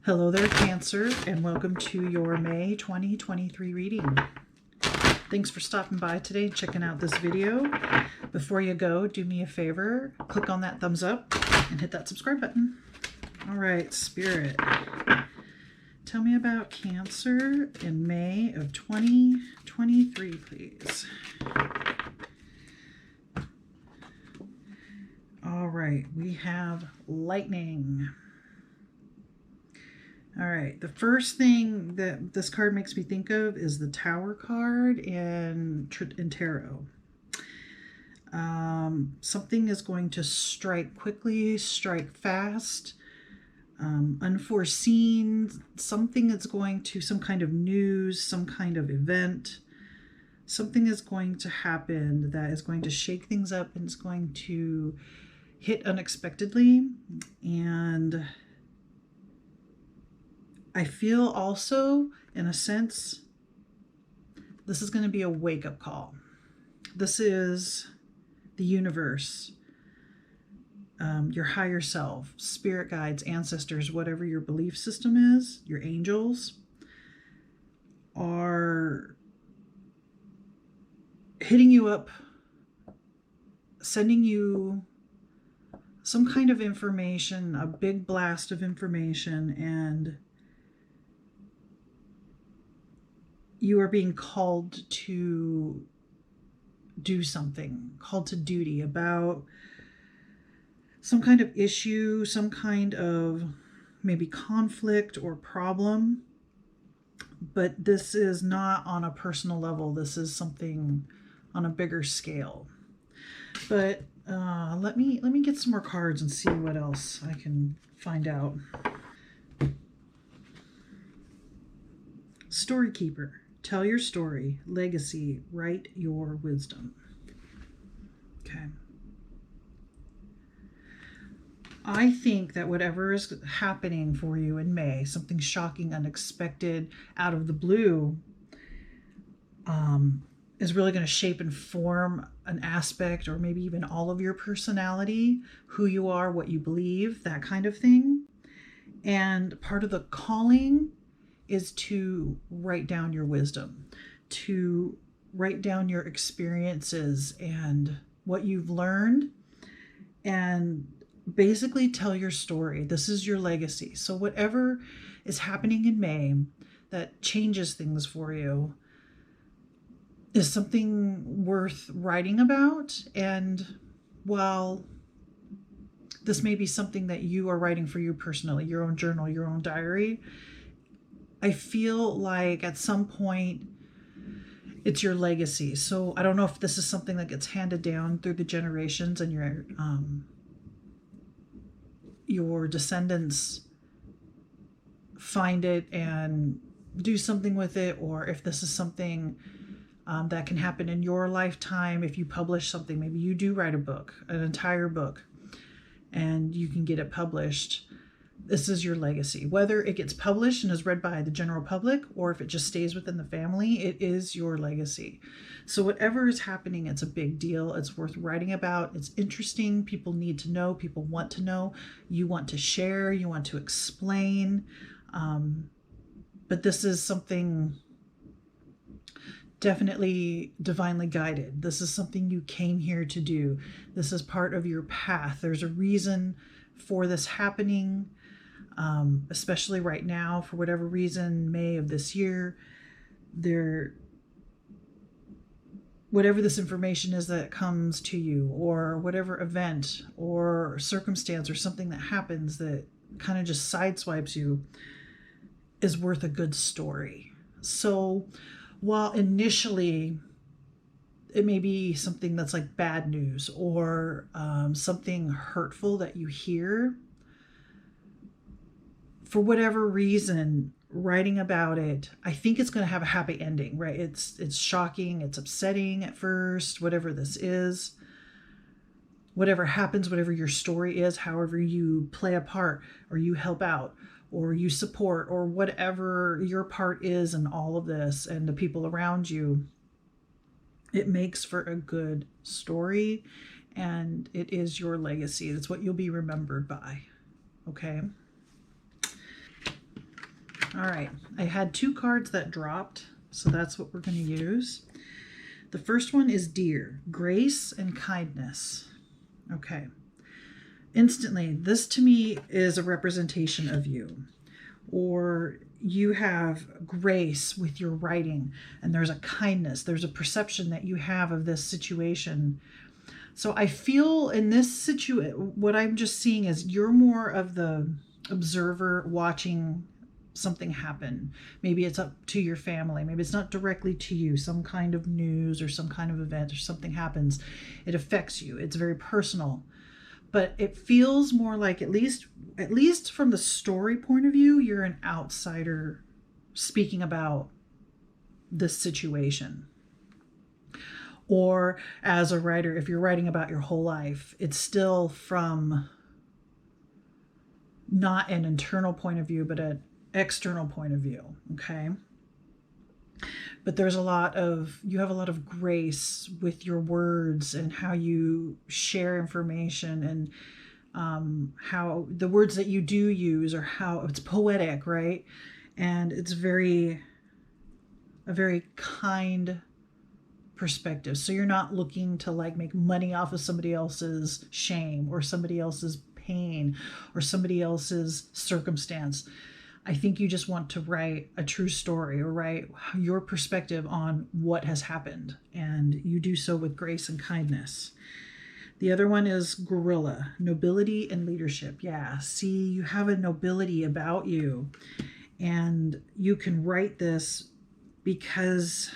Hello there, Cancer, and welcome to your May 2023 reading. Thanks for stopping by today, checking out this video. Before you go, do me a favor, click on that thumbs up and hit that subscribe button. All right, Spirit, tell me about Cancer in May of 2023, please. All right, we have lightning. All right, the first thing that this card makes me think of is the Tower card in tarot. Something is going to strike quickly, strike fast, unforeseen. Something is going to, some kind of news, some kind of event. Something is going to happen that is going to shake things up and it's going to hit unexpectedly. And I feel also, in a sense, this is going to be a wake-up call. This is the universe, your higher self, spirit guides, ancestors, whatever your belief system is, your angels, are hitting you up, sending you some kind of information, a big blast of information, and you are being called to do something, called to duty about some kind of issue, some kind of maybe conflict or problem. But this is not on a personal level. This is something on a bigger scale. But let me get some more cards and see what else I can find out. Story Keeper. Tell your story, legacy, write your wisdom. Okay. I think that whatever is happening for you in May, something shocking, unexpected, out of the blue, is really going to shape and form an aspect or maybe even all of your personality, who you are, what you believe, that kind of thing. And part of the calling is to write down your wisdom, to write down your experiences and what you've learned, and basically tell your story. This is your legacy. So whatever is happening in May that changes things for you is something worth writing about. And while this may be something that you are writing for you personally, your own journal, your own diary, I feel like at some point it's your legacy. So I don't know if this is something that gets handed down through the generations and your descendants find it and do something with it, or if this is something that can happen in your lifetime. If you publish something, maybe you do write a book, an entire book, and you can get it published. This is your legacy. Whether it gets published and is read by the general public or if it just stays within the family, it is your legacy. So whatever is happening, it's a big deal. It's worth writing about. It's interesting. People need to know. People want to know. You want to share. You want to explain. But this is something definitely divinely guided. This is something you came here to do. This is part of your path. There's a reason for this happening. Especially right now, for whatever reason, May of this year, whatever this information is that comes to you, or whatever event or circumstance or something that happens that kind of just sideswipes you, is worth a good story. So while initially it may be something that's like bad news or something hurtful that you hear, for whatever reason, writing about it, I think it's going to have a happy ending, right? It's shocking, it's upsetting at first, whatever this is, whatever happens, whatever your story is, however you play a part or you help out or you support or whatever your part is in all of this and the people around you, it makes for a good story and it is your legacy. That's what you'll be remembered by. Okay. All right, I had 2 cards that dropped, so that's what we're going to use. The first one is Dear, Grace and Kindness. Okay. Instantly, this to me is a representation of you. Or you have grace with your writing, and there's a kindness, there's a perception that you have of this situation. So I feel in this situation, what I'm just seeing is you're more of the observer watching something happen. Maybe it's up to your family. Maybe it's not directly to you. Some kind of news or some kind of event or something happens. It affects you. It's very personal. But it feels more like, at least from the story point of view, you're an outsider speaking about this situation. Or as a writer, if you're writing about your whole life, it's still from not an internal point of view, but an external point of view. Okay. But you have a lot of grace with your words and how you share information, and how the words that you do use, or how it's poetic, right? And it's a very kind perspective. So you're not looking to like make money off of somebody else's shame or somebody else's pain or somebody else's circumstance. I think you just want to write a true story, or write your perspective on what has happened, and you do so with grace and kindness. The other one is Gorilla, Nobility and Leadership. Yeah, see, you have a nobility about you, and you can write this because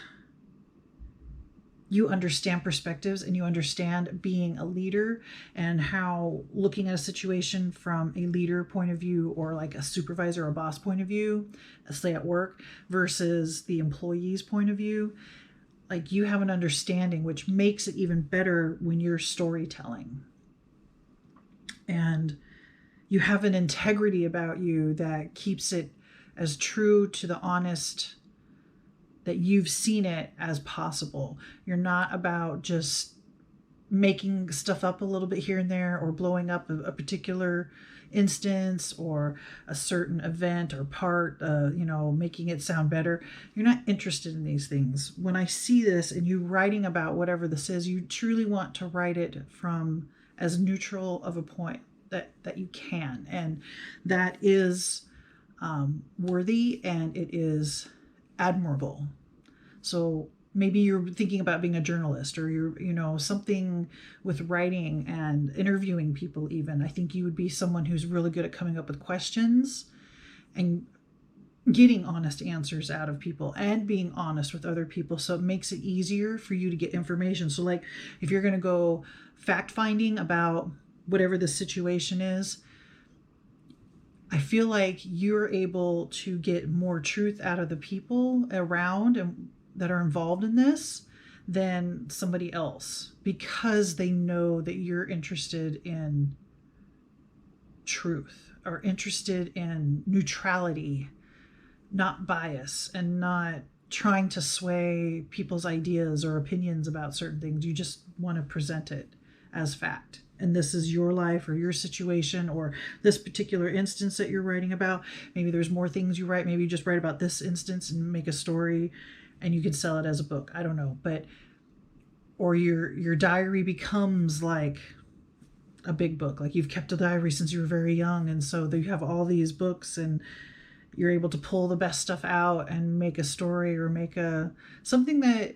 you understand perspectives, and you understand being a leader, and how looking at a situation from a leader point of view, or like a supervisor or boss point of view, say at work, versus the employee's point of view. Like, you have an understanding, which makes it even better when you're storytelling. And you have an integrity about you that keeps it as true to the honest that you've seen it as possible. You're not about just making stuff up a little bit here and there, or blowing up a particular instance or a certain event or part, making it sound better. You're not interested in these things. When I see this and you writing about whatever this is, you truly want to write it from as neutral of a point that you can. And that is worthy, and it is admirable. So maybe you're thinking about being a journalist, or you're, something with writing and interviewing people even. I think you would be someone who's really good at coming up with questions and getting honest answers out of people, and being honest with other people. So it makes it easier for you to get information. So like, if you're going to go fact finding about whatever the situation is, I feel like you're able to get more truth out of the people around and that are involved in this than somebody else, because they know that you're interested in truth, or interested in neutrality, not bias, and not trying to sway people's ideas or opinions about certain things. You just want to present it as fact. And this is your life, or your situation, or this particular instance that you're writing about. Maybe there's more things you write. Maybe you just write about this instance and make a story, and you could sell it as a book. I don't know. Or your diary becomes like a big book. Like, you've kept a diary since you were very young, and so you have all these books, and you're able to pull the best stuff out and make a story, or make something that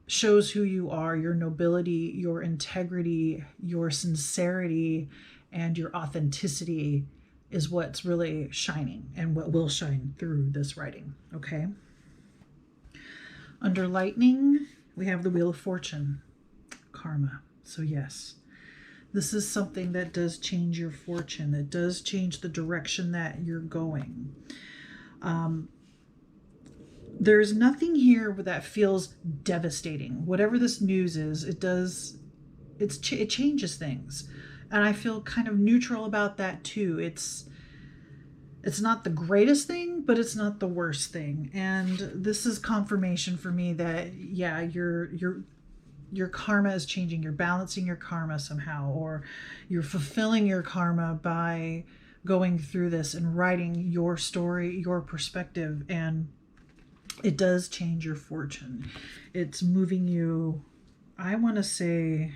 shows who you are, your nobility, your integrity, your sincerity, and your authenticity is what's really shining, and what will shine through this writing. Okay. Under Lightning, we have the Wheel of Fortune, Karma. So yes, this is something that does change your fortune. That does change the direction that you're going. There's nothing here that feels devastating. Whatever this news is, it changes things. And I feel kind of neutral about that too. It's not the greatest thing, but it's not the worst thing. And this is confirmation for me that, yeah, your karma is changing. You're balancing your karma somehow, or you're fulfilling your karma by going through this and writing your story, your perspective, and it does change your fortune. It's moving you, I want to say,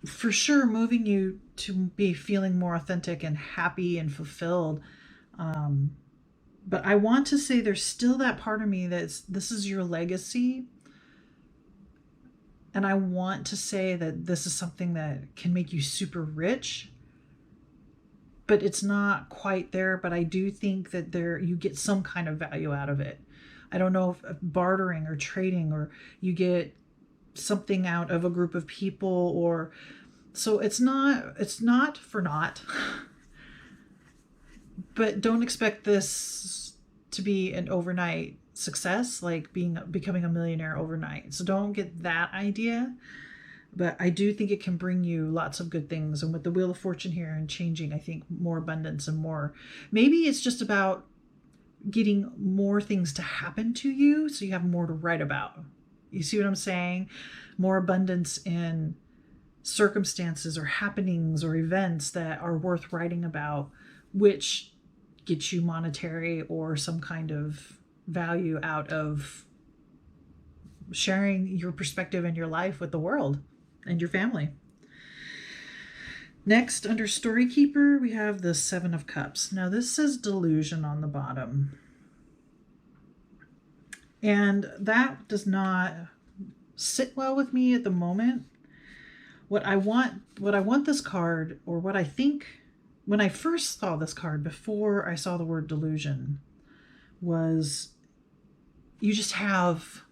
for sure, moving you to be feeling more authentic and happy and fulfilled. But I want to say there's still that part of me that's, this is your legacy. And I want to say that this is something that can make you super rich, but it's not quite there. But I do think that you get some kind of value out of it. I don't know if bartering or trading, or you get something out of a group of people, or so it's not for naught. But don't expect this to be an overnight success, like becoming a millionaire overnight. So don't get that idea. But I do think it can bring you lots of good things. And with the Wheel of Fortune here and changing, I think more abundance and more. Maybe it's just about getting more things to happen to you so you have more to write about. You see what I'm saying? More abundance in circumstances or happenings or events that are worth writing about, which gets you monetary or some kind of value out of sharing your perspective and your life with the world and your family. Next, under Storykeeper, we have the Seven of Cups. Now, this says delusion on the bottom. And that does not sit well with me at the moment. What I want this card, or what I think when I first saw this card before I saw the word delusion, was you just have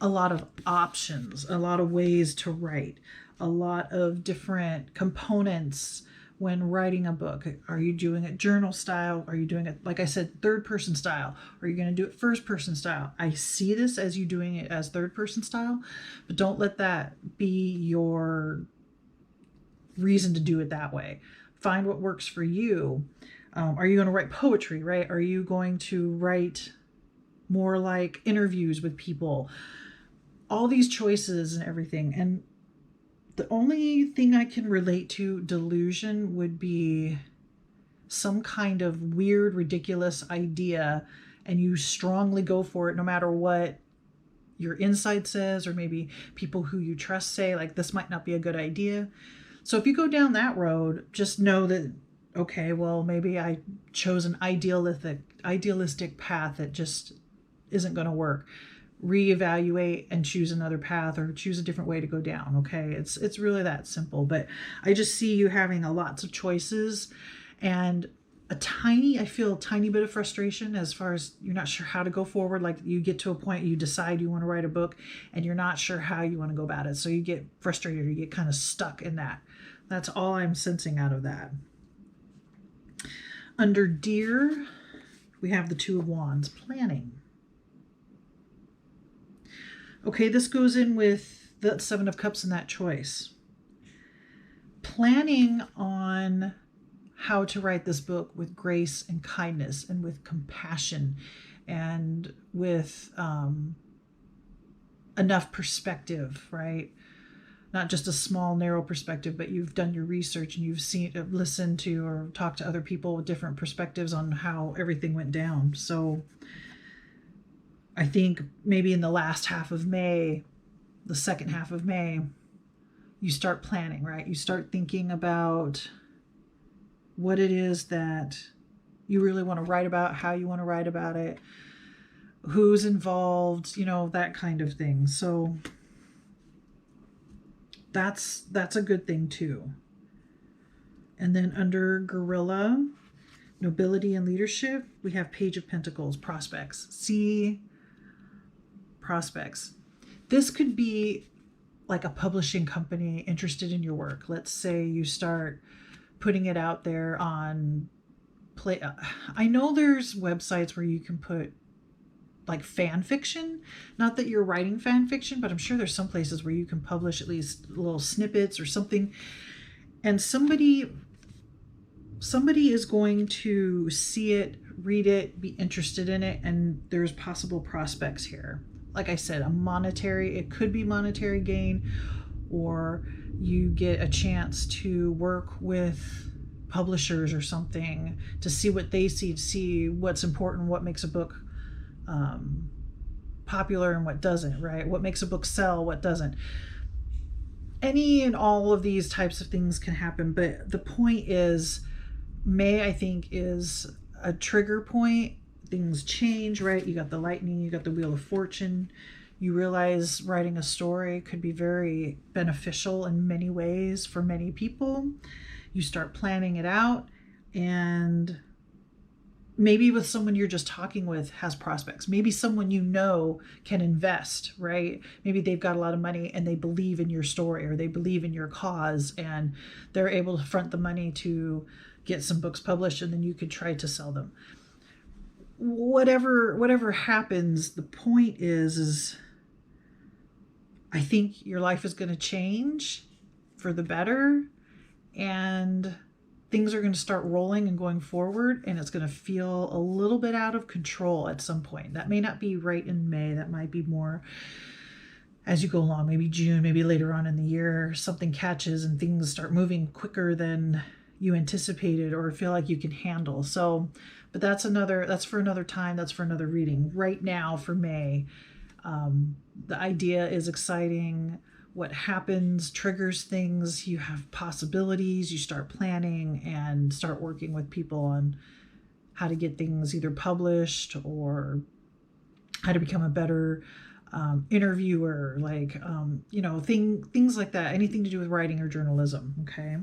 a lot of options, a lot of ways to write, a lot of different components when writing a book. Are you doing it journal style? Are you doing it, like I said, third person style? Are you going to do it first person style? I see this as you doing it as third person style, but don't let that be your reason to do it that way. Find what works for you. Are you going to write poetry, right? Are you going to write more like interviews with people? All these choices and everything. And the only thing I can relate to delusion would be some kind of weird, ridiculous idea, and you strongly go for it no matter what your inside says, or maybe people who you trust say, like, this might not be a good idea. So if you go down that road, just know that, okay, well, maybe I chose an idealistic path that just isn't going to work. Reevaluate and choose another path, or choose a different way to go down. Okay, it's really that simple. But I just see you having lots of choices, and I feel a tiny bit of frustration as far as you're not sure how to go forward. Like, you get to a point, you decide you want to write a book and you're not sure how you want to go about it. So you get frustrated, or you get kind of stuck in that. That's all I'm sensing out of that. Under Deer, we have the Two of Wands, planning. Okay, this goes in with the Seven of Cups and that choice. Planning on how to write this book with grace and kindness and with compassion and with enough perspective, right? Not just a small, narrow perspective, but you've done your research and you've listened to or talked to other people with different perspectives on how everything went down. So I think maybe in the last half of May, the second half of May, you start planning, right? You start thinking about what it is that you really want to write about, how you want to write about it, who's involved, that kind of thing. So that's a good thing too. And then under Gorilla, Nobility and Leadership, we have Page of Pentacles, prospects. See, prospects. This could be like a publishing company interested in your work. Let's say you start putting it out there on I know there's websites where you can put like fan fiction. Not that you're writing fan fiction, but I'm sure there's some places where you can publish at least little snippets or something. And somebody is going to see it, read it, be interested in it, and there's possible prospects here. Like I said, it could be monetary gain, or you get a chance to work with publishers or something to see what they see, to see what's important, what makes a book popular and what doesn't, right? What makes a book sell, what doesn't. Any and all of these types of things can happen, but the point is, May, I think, is a trigger point. Things change, right? You got the lightning, you got the Wheel of Fortune. You realize writing a story could be very beneficial in many ways for many people. You start planning it out, and maybe with someone you're just talking with has prospects. Maybe someone you know can invest, right? Maybe they've got a lot of money and they believe in your story, or they believe in your cause, and they're able to front the money to get some books published, and then you could try to sell them. Whatever happens, the point is I think your life is going to change for the better, and things are going to start rolling and going forward, and it's going to feel a little bit out of control at some point. That may not be right in May. That might be more as you go along, maybe June, maybe later on in the year, something catches and things start moving quicker than you anticipated or feel like you can handle. So, but that's for another time. That's for another reading. Right now for May, the idea is exciting. What happens triggers things. You have possibilities. You start planning and start working with people on how to get things either published or how to become a better interviewer, like, things like that. Anything to do with writing or journalism. Okay.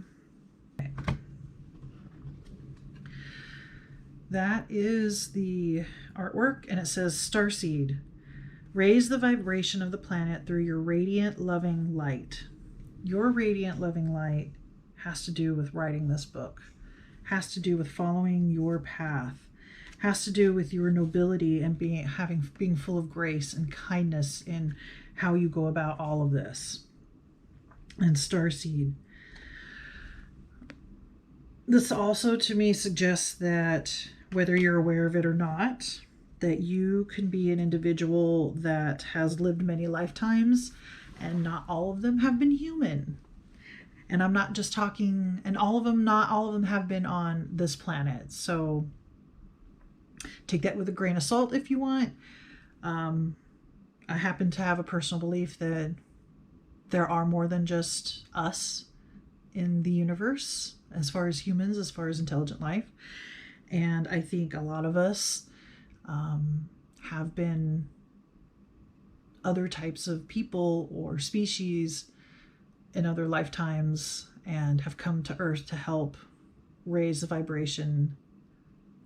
That is the artwork, and it says Starseed. Raise the vibration of the planet through your radiant, loving light. Your radiant, loving light has to do with writing this book, has to do with following your path, has to do with your nobility and being full of grace and kindness in how you go about all of this. And Starseed. This also, to me, suggests that whether you're aware of it or not, that you can be an individual that has lived many lifetimes, and not all of them have been human. And I'm not just talking, and not all of them have been on this planet. So take that with a grain of salt if you want. I happen to have a personal belief that there are more than just us in the universe, as far as humans, as far as intelligent life. And I think a lot of us have been other types of people or species in other lifetimes and have come to Earth to help raise the vibration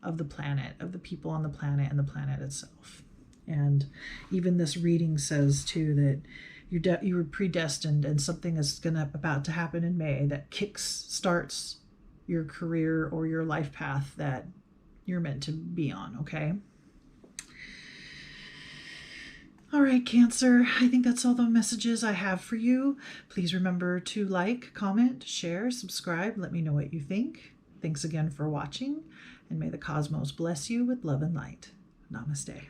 of the planet, of the people on the planet and the planet itself. And even this reading says too that you were predestined, and something is about to happen in May that starts your career or your life path that you're meant to be on. Okay. All right, Cancer, I think that's all the messages I have for you. Please remember to like, comment, share, subscribe. Let me know what you think. Thanks again for watching, and may the cosmos bless you with love and light. Namaste.